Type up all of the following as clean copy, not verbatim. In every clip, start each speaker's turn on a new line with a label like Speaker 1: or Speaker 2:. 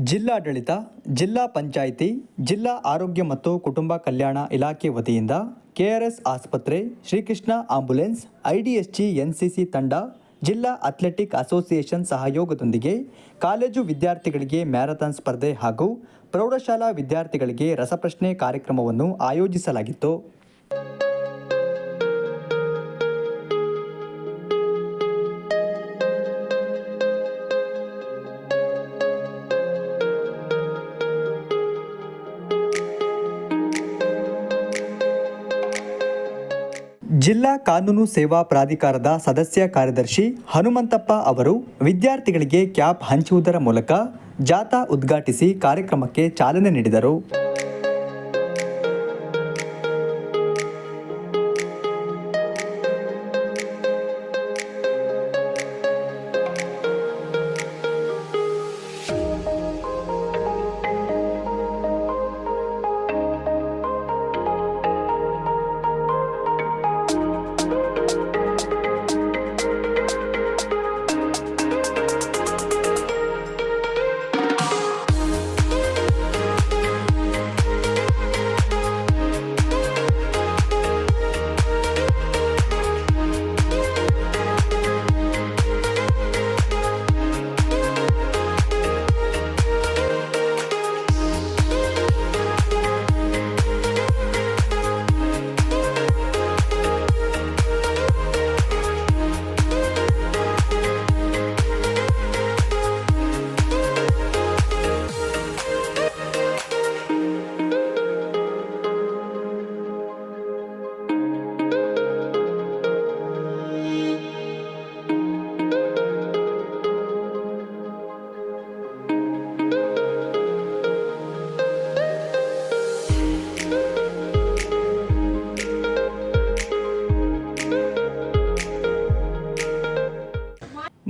Speaker 1: ಜಿಲ್ಲಾಡಳಿತ, ಜಿಲ್ಲಾ ಪಂಚಾಯಿತಿ, ಜಿಲ್ಲಾ ಆರೋಗ್ಯ ಮತ್ತು ಕುಟುಂಬ ಕಲ್ಯಾಣ ಇಲಾಖೆ ವತಿಯಿಂದ ಕೆಆರ್ಎಸ್ ಆಸ್ಪತ್ರೆ, ಶ್ರೀಕೃಷ್ಣ ಆಂಬ್ಯುಲೆನ್ಸ್, ಐಡಿಎಸ್ಜಿ ಎನ್ಸಿಸಿ ತಂಡ, ಜಿಲ್ಲಾ ಅಥ್ಲೆಟಿಕ್ ಅಸೋಸಿಯೇಷನ್ ಸಹಯೋಗದೊಂದಿಗೆ ಕಾಲೇಜು ವಿದ್ಯಾರ್ಥಿಗಳಿಗೆ ಮ್ಯಾರಥಾನ್ ಸ್ಪರ್ಧೆ ಹಾಗೂ ಪ್ರೌಢಶಾಲಾ ವಿದ್ಯಾರ್ಥಿಗಳಿಗೆ ರಸಪ್ರಶ್ನೆ ಕಾರ್ಯಕ್ರಮವನ್ನು ಆಯೋಜಿಸಲಾಗಿತ್ತು. ಜಿಲ್ಲಾ ಕಾನೂನು ಸೇವಾ ಪ್ರಾಧಿಕಾರದ ಸದಸ್ಯ ಕಾರ್ಯದರ್ಶಿ ಹನುಮಂತಪ್ಪ ಅವರು ವಿದ್ಯಾರ್ಥಿಗಳಿಗೆ ಕ್ಯಾಪ್ ಹಂಚುವುದರ ಮೂಲಕ ಜಾಥಾ ಉದ್ಘಾಟಿಸಿ ಕಾರ್ಯಕ್ರಮಕ್ಕೆ ಚಾಲನೆ ನೀಡಿದರು.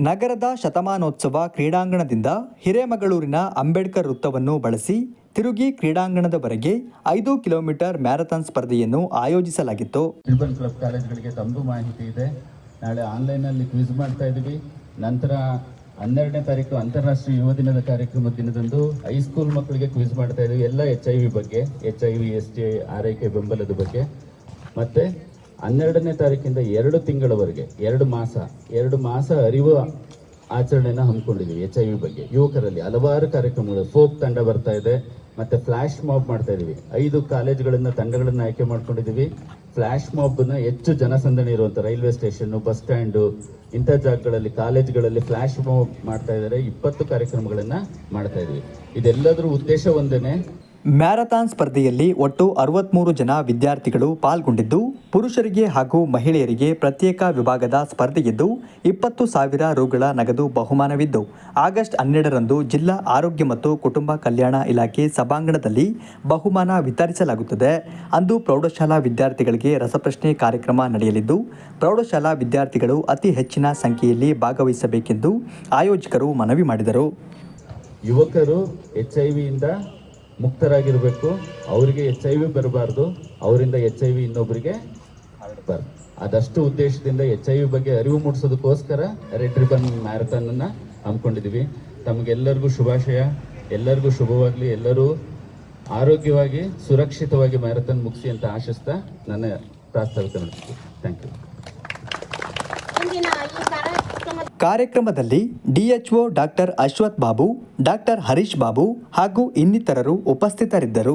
Speaker 1: ನಗರದ ಶತಮಾನೋತ್ಸವ ಕ್ರೀಡಾಂಗಣದಿಂದ ಹಿರೇಮಗಳೂರಿನ ಅಂಬೇಡ್ಕರ್ ವೃತ್ತವನ್ನು ಬಳಸಿ ತಿರುಗಿ ಕ್ರೀಡಾಂಗಣದವರೆಗೆ 5 ಕಿಲೋಮೀಟರ್ ಮ್ಯಾರಥಾನ್ ಸ್ಪರ್ಧೆಯನ್ನು ಆಯೋಜಿಸಲಾಗಿತ್ತು.
Speaker 2: ಟ್ರಿಬಲ್ ಕ್ಲಬ್ ಕಾಲೇಜುಗಳಿಗೆ ತಮ್ಮದು ಮಾಹಿತಿ ಇದೆ. ನಾಳೆ ಆನ್ಲೈನಲ್ಲಿ ಕ್ವಿಜ್ ಮಾಡ್ತಾ ಇದ್ದೀವಿ. ನಂತರ 12ನೇ ತಾರೀಕು ಅಂತಾರಾಷ್ಟ್ರೀಯ ಯುವ ದಿನದ ಕಾರ್ಯಕ್ರಮದ ದಿನದಂದು ಹೈಸ್ಕೂಲ್ ಮಕ್ಕಳಿಗೆ ಕ್ವಿಜ್ ಮಾಡ್ತಾ ಇದ್ದೀವಿ. ಎಲ್ಲ HIV ಬಗ್ಗೆ, HIV STI ಆರೈಕೆ ಬೆಂಬಲದ ಬಗ್ಗೆ. ಮತ್ತೆ 12ನೇ ತಾರೀಕಿಂದ 2 ತಿಂಗಳವರೆಗೆ 2 ಮಾಸ ಅರಿವು ಆಚರಣೆನ ಹಮ್ಮಿಕೊಂಡಿದ್ದೀವಿ. HIV ಬಗ್ಗೆ ಯುವಕರಲ್ಲಿ ಹಲವಾರು ಕಾರ್ಯಕ್ರಮಗಳು, ಫೋಕ್ ತಂಡ ಬರ್ತಾ ಇದೆ, ಮತ್ತೆ ಫ್ಲಾಶ್ ಮಾಬ್ ಮಾಡ್ತಾ ಇದೀವಿ. 5 ಕಾಲೇಜುಗಳನ್ನ ತಂಡಗಳನ್ನ ಆಯ್ಕೆ ಮಾಡ್ಕೊಂಡಿದ್ದೀವಿ. ಫ್ಲಾಶ್ ಮಾಬ್ನ ಹೆಚ್ಚು ಜನಸಂದಣಿ ಇರುವಂತ ರೈಲ್ವೆ ಸ್ಟೇಷನ್, ಬಸ್ ಸ್ಟ್ಯಾಂಡ್ ಇಂಥ ಜಾಗಗಳಲ್ಲಿ, ಕಾಲೇಜುಗಳಲ್ಲಿ ಫ್ಲಾಶ್ ಮಾಬ್ ಮಾಡ್ತಾ ಇದ್ದಾರೆ. 20 ಕಾರ್ಯಕ್ರಮಗಳನ್ನ ಮಾಡ್ತಾ ಇದೀವಿ. ಇದೆಲ್ಲದರ ಉದ್ದೇಶ ಒಂದೇನೆ.
Speaker 1: ಮ್ಯಾರಥಾನ್ ಸ್ಪರ್ಧೆಯಲ್ಲಿ ಒಟ್ಟು 63 ಜನ ವಿದ್ಯಾರ್ಥಿಗಳು ಪಾಲ್ಗೊಂಡಿದ್ದು, ಪುರುಷರಿಗೆ ಹಾಗೂ ಮಹಿಳೆಯರಿಗೆ ಪ್ರತ್ಯೇಕ ವಿಭಾಗದ ಸ್ಪರ್ಧೆಯಿದ್ದು 20,000 ರುಗಳ ನಗದು ಬಹುಮಾನವಿದ್ದು, ಆಗಸ್ಟ್ 12ರಂದು ಜಿಲ್ಲಾ ಆರೋಗ್ಯ ಮತ್ತು ಕುಟುಂಬ ಕಲ್ಯಾಣ ಇಲಾಖೆ ಸಭಾಂಗಣದಲ್ಲಿ ಬಹುಮಾನ ವಿತರಿಸಲಾಗುತ್ತದೆ. ಅಂದು ಪ್ರೌಢಶಾಲಾ ವಿದ್ಯಾರ್ಥಿಗಳಿಗೆ ರಸಪ್ರಶ್ನೆ ಕಾರ್ಯಕ್ರಮ ನಡೆಯಲಿದ್ದು, ಪ್ರೌಢಶಾಲಾ ವಿದ್ಯಾರ್ಥಿಗಳು ಅತಿ ಹೆಚ್ಚಿನ ಸಂಖ್ಯೆಯಲ್ಲಿ ಭಾಗವಹಿಸಬೇಕೆಂದು ಆಯೋಜಕರು ಮನವಿ ಮಾಡಿದರು.
Speaker 2: ಯುವಕರು HIV ಇಂದ ಮುಕ್ತರಾಗಿರಬೇಕು. ಅವರಿಗೆ HIV ಬರಬಾರ್ದು, ಅವರಿಂದ HIV ಇನ್ನೊಬ್ಬರಿಗೆ ಹರಡಬಾರ್ದು. ಅದಷ್ಟು ಉದ್ದೇಶದಿಂದ HIV ಬಗ್ಗೆ ಅರಿವು ಮೂಡಿಸೋದಕ್ಕೋಸ್ಕರ ರೆಡ್ ರಿಬನ್ ಮ್ಯಾರಥಾನ್ ಅನ್ನ ಹಮ್ಮಿಕೊಂಡಿದ್ದೀವಿ. ತಮಗೆಲ್ಲರಿಗೂ ಶುಭಾಶಯ. ಎಲ್ಲರಿಗೂ ಶುಭವಾಗಲಿ. ಎಲ್ಲರೂ ಆರೋಗ್ಯವಾಗಿ ಸುರಕ್ಷಿತವಾಗಿ ಮ್ಯಾರಥಾನ್ ಮುಗಿಸಿ ಅಂತ ಆಶಿಸ್ತಾ ನನ್ನ ಪ್ರಾಸ್ತಾವಿಕ ನಡೆಸ್ತೀನಿ. Thank you.
Speaker 1: ಕಾರ್ಯಕ್ರಮದಲ್ಲಿ DHO doctor Ashwath Babu, doctor Harish Babu ಹಾಗೂ ಇನ್ನಿತರರು ಉಪಸ್ಥಿತರಿದ್ದರು.